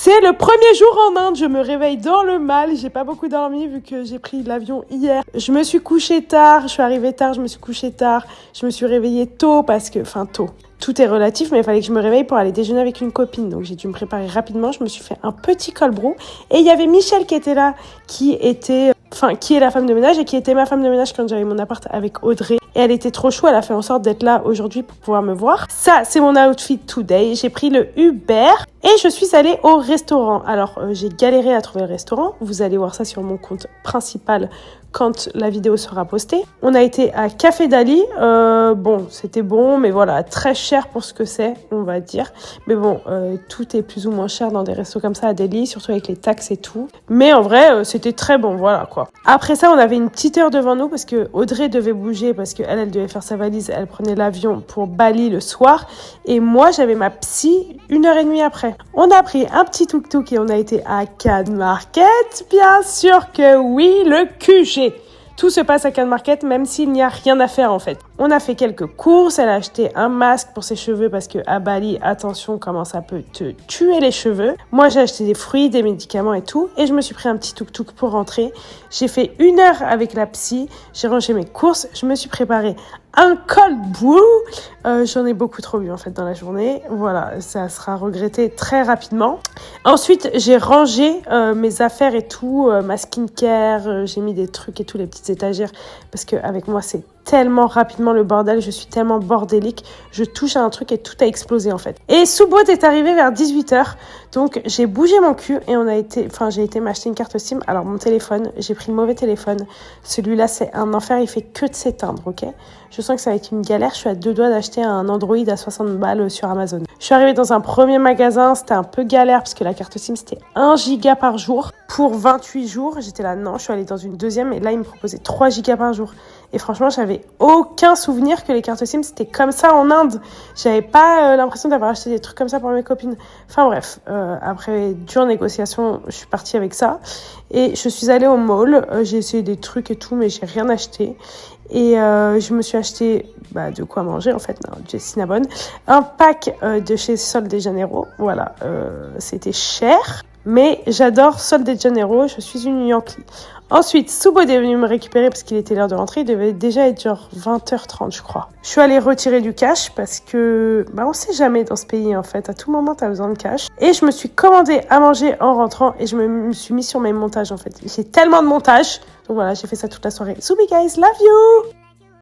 C'est le premier jour en Inde, je me réveille dans le mal, j'ai pas beaucoup dormi vu que j'ai pris l'avion hier. Je me suis couchée tard, je suis arrivée tard, je me suis couchée tard, je me suis réveillée tôt parce que, tôt. Tout est relatif, mais il fallait que je me réveille pour aller déjeuner avec une copine. Donc j'ai dû me préparer rapidement, je me suis fait un petit colbrou. Et il y avait Michel qui était là, qui est la femme de ménage et qui était ma femme de ménage quand j'avais mon appart avec Audrey. Et elle était trop chou, elle a fait en sorte d'être là aujourd'hui pour pouvoir me voir. Ça, c'est mon outfit today. J'ai pris le Uber et je suis allée au restaurant. Alors, j'ai galéré à trouver le restaurant. Vous allez voir ça sur mon compte principal quand la vidéo sera postée. On a été à Café Dali. Bon, c'était bon, mais voilà, très cher pour ce que c'est, on va dire. Mais bon, tout est plus ou moins cher dans des restos comme ça à Delhi, surtout avec les taxes et tout. Mais en vrai, c'était très bon, voilà quoi. Après ça, on avait une petite heure devant nous parce que Audrey devait bouger parce qu'elle devait faire sa valise. Elle prenait l'avion pour Bali le soir. Et moi, j'avais ma psy 1h30 après. On a pris un petit tuk-tuk et on a été à Cannes Market. Bien sûr que oui, le QG. Tout se passe à Cannes Market, même s'il n'y a rien à faire en fait. On a fait quelques courses, elle a acheté un masque pour ses cheveux parce que à Bali, attention comment ça peut te tuer les cheveux. Moi j'ai acheté des fruits, des médicaments et tout, et je me suis pris un petit tuk-tuk pour rentrer. J'ai fait 1 heure avec la psy, j'ai rangé mes courses, je me suis préparé un cold brew. J'en ai beaucoup trop bu en fait dans la journée. Voilà, ça sera regretté très rapidement. Ensuite, j'ai rangé mes affaires et tout, ma skincare, j'ai mis des trucs et tout, les petites étagères, parce qu'avec moi, c'est tellement rapidement le bordel, je suis tellement bordélique, je touche à un truc et tout a explosé en fait. Et Subodh est arrivé vers 18h, donc j'ai bougé mon cul et j'ai été m'acheter une carte SIM. Alors mon téléphone, j'ai pris le mauvais téléphone, celui-là c'est un enfer, il fait que de s'éteindre, ok ? Je sens que ça va être une galère, je suis à 2 doigts d'acheter un Android à 60 balles sur Amazon. Je suis arrivée dans un premier magasin, c'était un peu galère parce que la carte SIM c'était 1 giga par jour pour 28 jours. J'étais là, non, je suis allée dans une deuxième et là ils me proposaient 3 gigas par jour. Et franchement, j'avais aucun souvenir que les cartes SIM c'était comme ça en Inde. J'avais pas l'impression d'avoir acheté des trucs comme ça pour mes copines. Enfin bref, après dure négociation, je suis partie avec ça. Et je suis allée au mall, j'ai essayé des trucs et tout, mais j'ai rien acheté. Et je me suis acheté de quoi manger en fait, du Cinnabon, un pack de chez Sol de Janeiro. Voilà, c'était cher, mais j'adore Sol de Janeiro, je suis une Yankee. Ensuite, Subodh est venu me récupérer parce qu'il était l'heure de rentrer, il devait déjà être genre 20h30 je crois. Je suis allée retirer du cash parce que on sait jamais dans ce pays en fait, à tout moment t'as besoin de cash. Et je me suis commandé à manger en rentrant et je me suis mis sur mes montages en fait. J'ai tellement de montages, donc voilà, j'ai fait ça toute la soirée. Subi guys, love you!